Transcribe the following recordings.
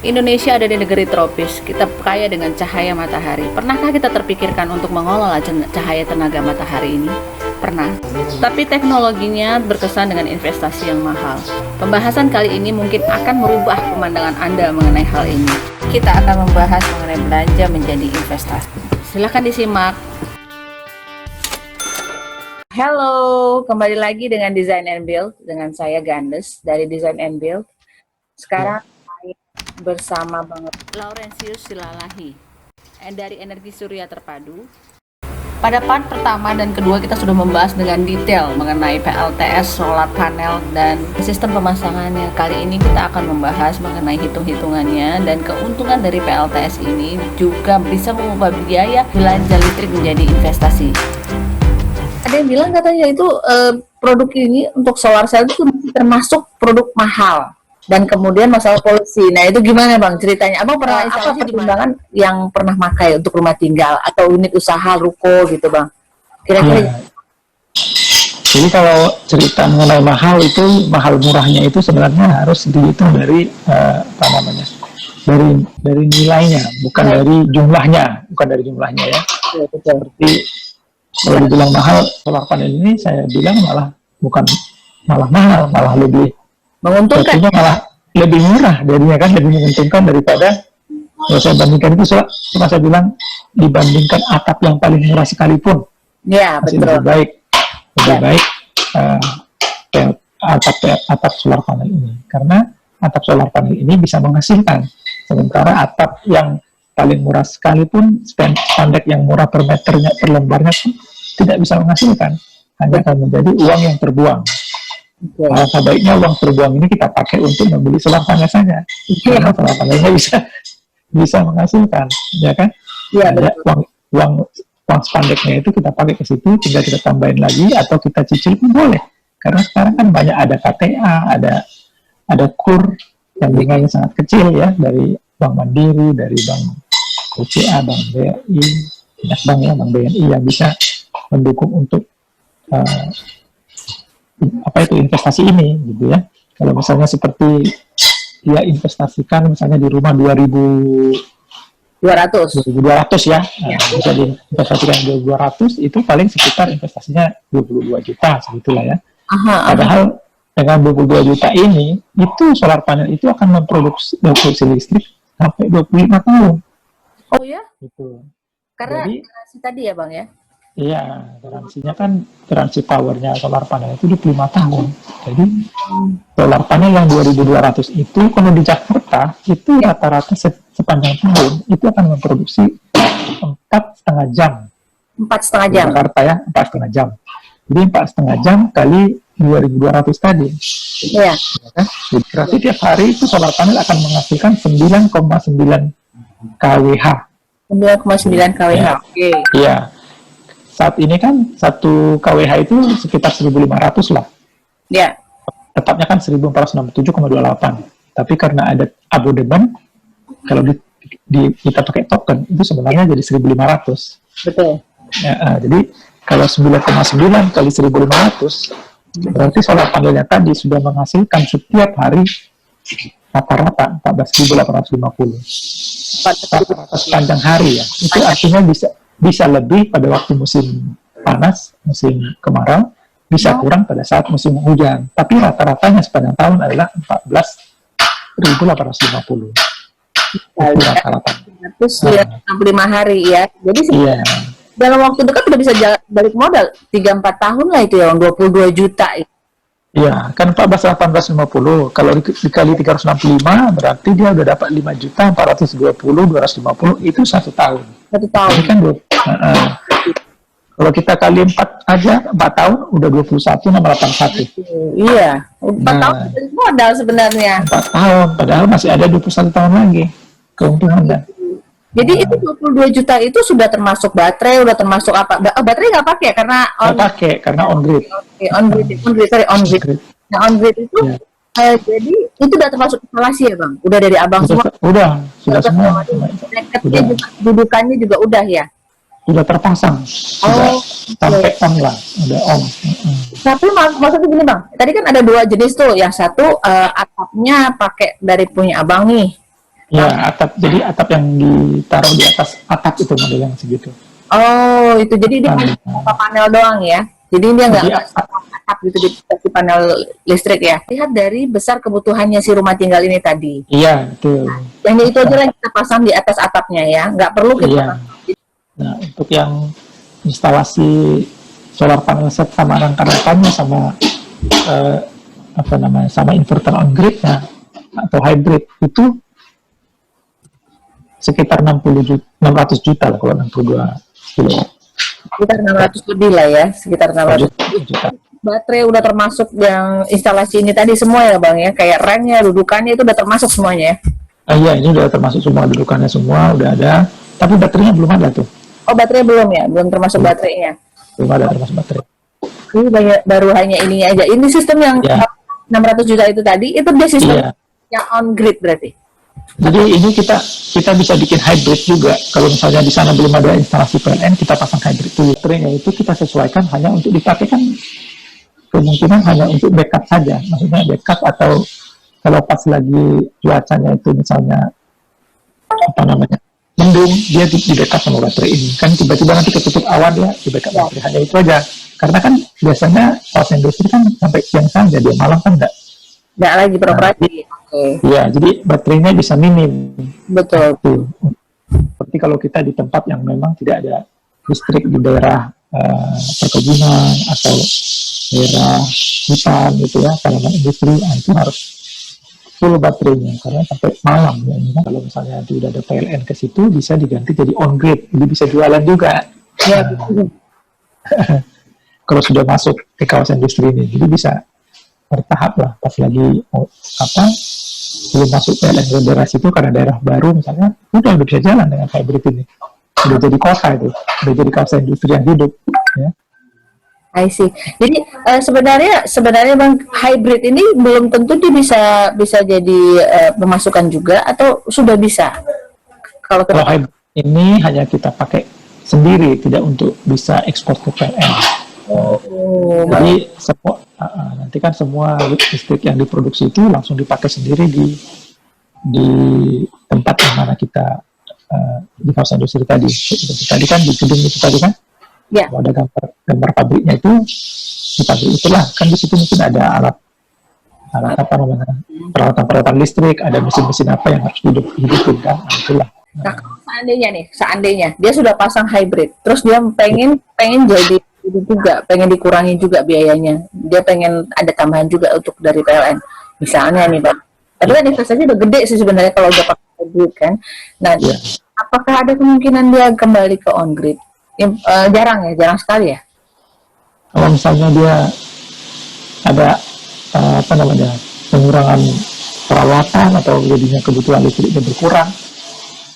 Indonesia ada di negeri tropis, kita kaya dengan cahaya matahari. Pernahkah kita terpikirkan untuk mengelola cahaya tenaga matahari ini? Pernah. Tapi teknologinya berkesan dengan investasi yang mahal. Pembahasan kali ini mungkin akan merubah pemandangan Anda mengenai hal ini. Kita akan membahas mengenai belanja menjadi investasi. Silahkan disimak. Halo, kembali lagi dengan Design and Build dengan saya Gandes dari Design and Build. Sekarang bersama Bang Laurentius Silalahi dari Energi Surya Terpadu. Pada part pertama dan kedua kita sudah membahas dengan detail mengenai PLTS, solar panel, dan sistem pemasangannya. Kali ini kita akan membahas mengenai hitung-hitungannya dan keuntungan dari PLTS ini juga bisa mengubah biaya belanja listrik menjadi investasi. Ada yang bilang katanya itu produk ini untuk solar cell itu termasuk produk mahal. Dan kemudian masalah polusi. Nah itu gimana Bang ceritanya? Abang pernah apa pertimbangan yang pernah pakai untuk rumah tinggal atau unit usaha ruko gitu Bang? Kira-kira. Jadi kalau cerita mengenai mahal itu, mahal murahnya itu sebenarnya harus dihitung dari dari nilainya, bukan dari jumlahnya, ya. Seperti kalau dibilang mahal solar panel ini, saya bilang malah mahal, malah lebih menguntungkan, malah lebih murah jadinya kan, lebih menguntungkan daripada kalau saya bandingkan itu cuma saya bilang dibandingkan atap yang paling murah sekalipun ya betul, lebih baik atap solar panel ini, karena atap solar panel ini bisa menghasilkan, sementara atap yang paling murah sekalipun spandek yang murah per meternya, per lembarnya pun tidak bisa menghasilkan, hanya akan menjadi uang yang terbuang. Alangkah baiknya uang terbuang ini kita pakai untuk membeli solar panel saja, karena solar panelnya bisa menghasilkan, ya kan? Ya, uang spandeknya itu kita pakai ke situ, tinggal kita tambahin lagi atau kita cicil pun boleh, karena sekarang kan banyak ada KTA, ada KUR yang bunganya sangat kecil ya, dari Bank Mandiri, dari Bank BCA, Bank BRI, Bank BNI yang bisa mendukung untuk investasi ini gitu ya. Kalau misalnya seperti dia investasikan misalnya di rumah 2.200 ya, bisa diinvestasikan 2.200, itu paling sekitar investasinya 22 juta segitulah ya. Padahal dengan 22 juta ini, itu solar panel itu akan memproduksi listrik sampai 25 tahun. Oh ya? Gitu. Karena garansi tadi ya Bang ya? Iya, garansinya kan, garansi powernya solar panel itu 25 tahun. Jadi solar panel yang 2.200 itu kalau di Jakarta itu rata-rata sepanjang tahun itu akan memproduksi 4,5 jam. 4,5 jam. Di Jakarta ya, 4,5 jam. Jadi 4,5 jam kali 2.200 tadi. Iya. Ya kan? Berarti tiap hari itu solar panel akan menghasilkan 9,9 kWh. 9,9 kWh. Ya. Oke. Iya. Saat ini kan 1 kWh itu sekitar 1.500 lah. Ya. Tetapnya kan 1.467,28. Tapi karena ada abodemen, kalau kita pakai token, itu sebenarnya jadi 1.500. Betul. Ya, jadi kalau 9,9 kali 1.500, berarti solar panelnya tadi sudah menghasilkan setiap hari rata-rata 14.850. Rata-rata sepanjang hari ya. Itu artinya bisa lebih pada waktu musim panas, musim kemarau, bisa kurang pada saat musim hujan. Tapi rata-ratanya sepanjang tahun adalah 14.850. Itu rata-rata. 165 hari ya. Jadi dalam waktu dekat sudah bisa balik modal 3-4 tahun lah itu ya, 22 juta. Iya, kan 14.850. Kalau dikali 365 berarti dia udah dapat 5.420.250, itu 1 tahun. 1 tahun. Ini kan kalau kita kali 4 aja, 4 tahun udah 21.681. Iya, 4 tahun balik modal sebenarnya. 4 tahun, padahal masih ada 21 tahun lagi keuntungannya. Jadi itu 22 juta itu sudah termasuk baterai, udah termasuk apa? Baterai nggak pakai karena on grid. On grid. Nah, on grid itu jadi itu udah termasuk instalasi ya Bang? Udah dari Abang semua? Sudah semua. Juga, dudukannya juga udah ya? Sudah terpasang. Sudah sampai on lah, udah on. Tapi maksudnya gini Bang, tadi kan ada 2 jenis tuh, yang satu atapnya pakai dari punya Abang nih. Ya, atap. Jadi atap yang ditaruh di atas atap itu model yang segitu. Oh, itu jadi dia hanya Nah, beberapa panel doang ya. Jadi dia nggak jadi atap gitu di panel listrik ya. Lihat dari besar kebutuhannya si rumah tinggal ini tadi. iya betul. Yang itu aja yang kita pasang di atas atapnya ya. Nggak perlu kita Iya. Nah, untuk yang instalasi solar panel set sama rangka-rangkanya sama eh, apa namanya sama inverter on grid atau hybrid itu sekitar 600 juta lah kalau 62 kilo. sekitar 600 lebih lah ya. Sekitar 600. Juta. Baterai udah termasuk yang instalasi ini tadi semua ya Bang ya. Kayak remnya, dudukannya itu udah termasuk semuanya ya. Iya, ini udah termasuk semua dudukannya semua udah ada, tapi baterainya belum ada tuh. Oh, baterai belum ya? Belum termasuk baterainya. Belum ada termasuk baterai. Ini baru hanya ini aja. Ini sistem yang Ya. 600 juta itu tadi, itu dia sistem Iya. yang on grid berarti. Jadi ini kita bisa bikin hybrid juga. Kalau misalnya di sana belum ada instalasi PLN, kita pasang hybrid dulu. Baterainya itu kita sesuaikan hanya untuk dipakai kan kemungkinan hanya untuk backup saja. Maksudnya backup atau kalau pas lagi cuacanya itu misalnya apa namanya mendung, dia di backup sama baterai ini. Kan tiba-tiba nanti ketutup awan ya di backup baterai. Hanya itu aja. Karena kan biasanya power industri kan sampai siang saja, dia malam kan enggak. Nggak lagi beroperasi. Oke. Iya, jadi baterainya bisa minim. Betul. Tuh. Seperti kalau kita di tempat yang memang tidak ada listrik di daerah perkebunan atau daerah hutan gitu ya, tanaman industri, itu harus full baterainya karena sampai malam ya. Ini kan. Kalau misalnya nanti udah ada PLN ke situ bisa diganti jadi on grid, jadi bisa jualan juga. Ya, Kalau sudah masuk ke kawasan industri ini, jadi bisa bertahap lah. Pas lagi belum masuk PLN generasi itu karena daerah baru misalnya, udah bisa jalan dengan hybrid ini. Udah jadi kota itu, udah jadi kawasan industri yang hidup. Ya. I see. Jadi sebenarnya Bang, hybrid ini belum tentu dia bisa jadi pemasukan juga atau sudah bisa. Kalau Kalau hybrid ini hanya kita pakai sendiri, tidak untuk bisa ekspor ke PLN. Jadi nanti kan semua listrik yang diproduksi itu langsung dipakai sendiri di tempat yang mana kita di kawasan industri tadi. Tadi kan di gedung itu tadi kan, ya. kalau ada gambar pabriknya itu di pabrik itulah kan di situ mungkin ada alat apa namanya peralatan listrik, ada mesin-mesin apa yang harus dihidupin kan, itulah. Nah, seandainya dia sudah pasang hybrid, terus dia pengen jadi itu juga, pengen dikurangi juga biayanya, dia pengen ada tambahan juga untuk dari PLN, misalnya nih Bang. Tapi kan investasinya udah gede sih sebenarnya kalau udah pakai hybrid kan. Nah, apakah ada kemungkinan dia kembali ke on grid? Jarang sekali ya. Kalau misalnya dia ada pengurangan perawatan atau jadinya kebutuhan listriknya berkurang,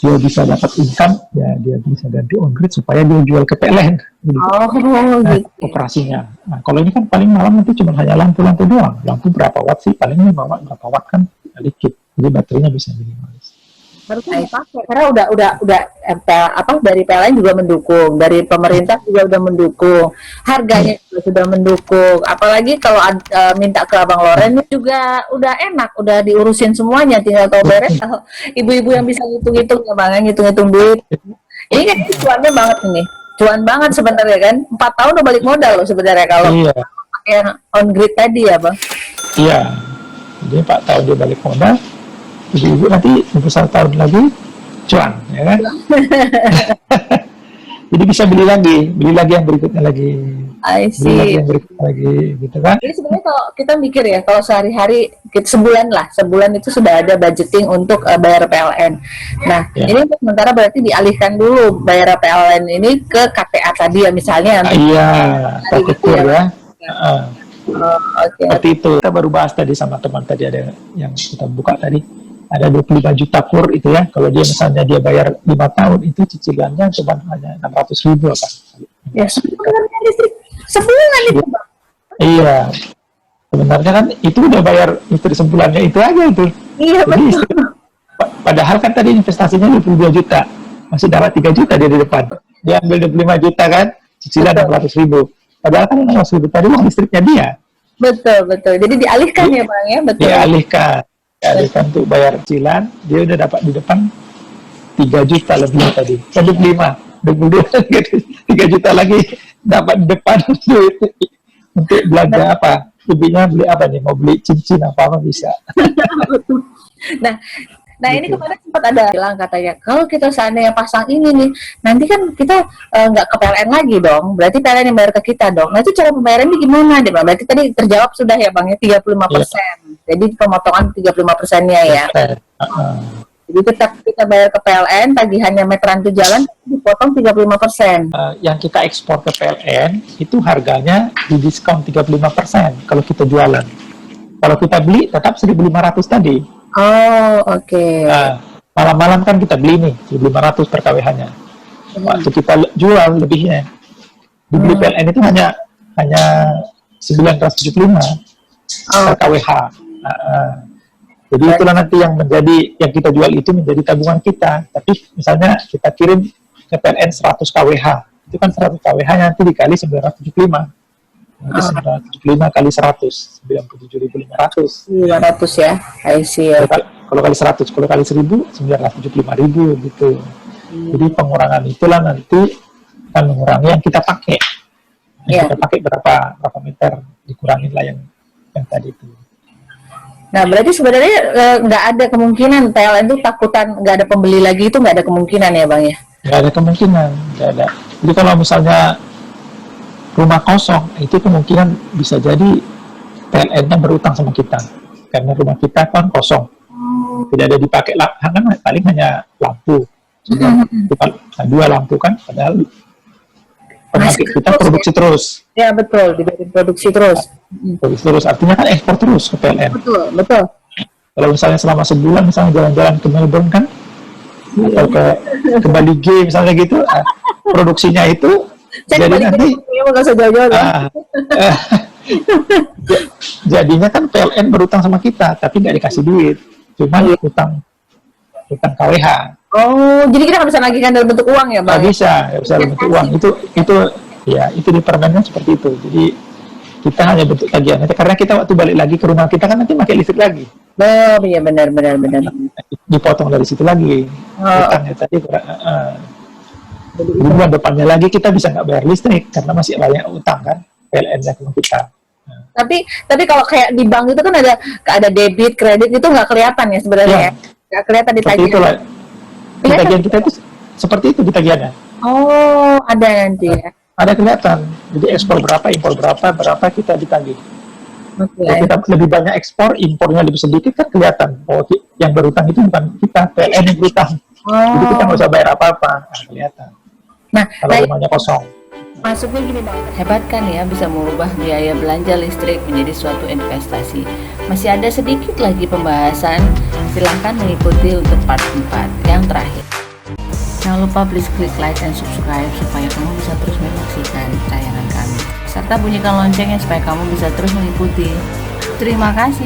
dia bisa dapat income, ya dia bisa ganti on grid supaya dia jual ke PLN. Gitu. Gitu. Operasinya. Nah, kalau ini kan paling malam nanti cuma hanya lampu-lampu doang. Lampu berapa watt sih? Paling 5 watt, berapa watt kan dikit. Jadi baterainya bisa minimalis. Harusnya dipakai karena udah dari PLN juga mendukung, dari pemerintah juga udah mendukung, harganya juga sudah mendukung, apalagi kalau minta ke Abang Loren juga udah enak, udah diurusin semuanya, tinggal tahu beres. Ibu-ibu yang bisa ngitung-ngitung ya Bang, ngitung-ngitung duit. Ini kan cuannya banget ini, cuan banget sebenarnya kan, 4 tahun udah balik modal loh sebenarnya kalau pakai yang on grid tadi ya Bang. Iya, jadi 4 tahun dia balik modal. Ibu nanti 21 tahun lagi cuan, ya kan? Jadi bisa beli lagi yang berikutnya lagi. I see. Beli lagi yang berikutnya lagi, gitu kan? Jadi sebenarnya kalau kita mikir ya, kalau sehari-hari sebulan itu sudah ada budgeting untuk bayar PLN. Nah, ini sementara berarti dialihkan dulu bayar PLN ini ke KTA tadi ya misalnya. Iya, terkukur ya. Okay. Seperti itu. Kita baru bahas tadi sama teman tadi ada yang kita buka tadi. Ada 25 juta kur itu ya. Kalau dia misalnya dia bayar 5 tahun itu cicilannya cuma hanya 600.000 apa? Ya, sebulan itu. Iya. Sebenarnya kan itu udah bayar listrik sebulannya itu aja itu. Iya, betul. Padahal kan tadi investasinya 22 juta. Masih dapat 3 juta dia di depan. Dia ambil 25 juta kan, cicilan 600.000. Padahal kan 600.000 tadi uang listriknya dia. Betul. Jadi dialihkan ya Bang ya, betul. Dialihkan Dialihkan untuk bayar cicilan, dia udah dapat di depan 3 juta lebih tadi. 25, 3 juta lagi dapat di depan duit untuk belanja apa? Lebihnya beli apa nih? Mau beli cincin apa bisa. Nah, nah ini Gitu. kemarin sempat ada bilang katanya, kalau kita seandainya pasang ini nih, nanti kan kita nggak ke PLN lagi dong, berarti PLN yang bayar ke kita dong. Nah itu cara pembayarannya gimana? Dia bilang, berarti tadi terjawab sudah ya Bang ya, 35%. Jadi pemotongan 35%-nya ya. Jadi tetap kita bayar ke PLN, tagihannya meteran itu jalan, dipotong 35%. Yang kita ekspor ke PLN itu harganya di diskon 35% kalau kita jualan. Kalau kita beli tetap 1.500 tadi. Oh, oke. Malam-malam kan kita beli nih 1.500 per KWH-nya. Waktu kita jual lebihnya. Dibeli PLN itu hanya 975 per KWH. Jadi itulah nanti yang kita jual itu menjadi tabungan kita. Tapi misalnya kita kirim ke PLN 100 KWH, itu kan 100 KWH nanti dikali 975. Nanti 975 kali 100, 97.500. 500 ya, I see. Kalau kali 100, kalau kali 1.000, 975.000 gitu. Jadi pengurangan itulah nanti akan mengurangi yang kita pakai. Kita pakai berapa meter, dikurangin lah yang tadi itu. Nah, berarti sebenarnya nggak ada kemungkinan PLN itu takutan nggak ada pembeli lagi, itu nggak ada kemungkinan ya Bang ya? Nggak ada kemungkinan, nggak ada. Jadi kalau misalnya rumah kosong, itu kemungkinan bisa jadi PLN-nya berutang sama kita. Karena rumah kita kan kosong. Tidak ada dipakai, paling hanya lampu. Dua lampu kan, padahal pembangkit kita produksi terus. Ya betul, dibiarin produksi terus. Produksi terus, artinya kan ekspor terus ke PLN. Betul. Kalau misalnya selama sebulan, misalnya jalan-jalan ke Melbourne kan, atau ke Bali G misalnya gitu, produksinya itu jadi nanti jadinya kan PLN berutang sama kita, tapi nggak dikasih duit, cuma utang KWH. Oh, jadi kita nggak bisa nagihkan dalam bentuk uang ya Bang? Nggak bisa dalam bentuk uang. Itu di permennya seperti itu. Jadi kita hanya bentuk tagihan. Karena kita waktu balik lagi ke rumah kita kan nanti pakai listrik lagi. Oh iya benar. Dipotong dari situ lagi. Utangnya tadi jadi bulan depannya lagi kita bisa nggak bayar listrik karena masih banyak utang kan PLN-nya ke kita. Tapi kalau kayak di bank itu kan ada debit, kredit itu nggak kelihatan ya sebenarnya ya? Nggak kelihatan di tagihan. Di tagihan kita itu seperti itu di tagihannya. Oh, ada nanti ya? Ada kelihatan. Jadi ekspor berapa, impor berapa kita ditagih. Kalau kita lebih banyak ekspor, impornya lebih sedikit kan kelihatan. Oh, yang berutang itu bukan kita, PLN yang berutang. Jadi kita nggak usah bayar apa-apa. Kelihatan. Nah, kalau rumahnya kosong. Masuknya gini Bang, hebat kan ya bisa mengubah biaya belanja listrik menjadi suatu investasi. Masih ada sedikit lagi pembahasan, silahkan mengikuti untuk part 4 yang terakhir. Jangan lupa please klik like dan subscribe supaya kamu bisa terus menyaksikan tayangan kami, serta bunyikan loncengnya supaya kamu bisa terus mengikuti. Terima kasih.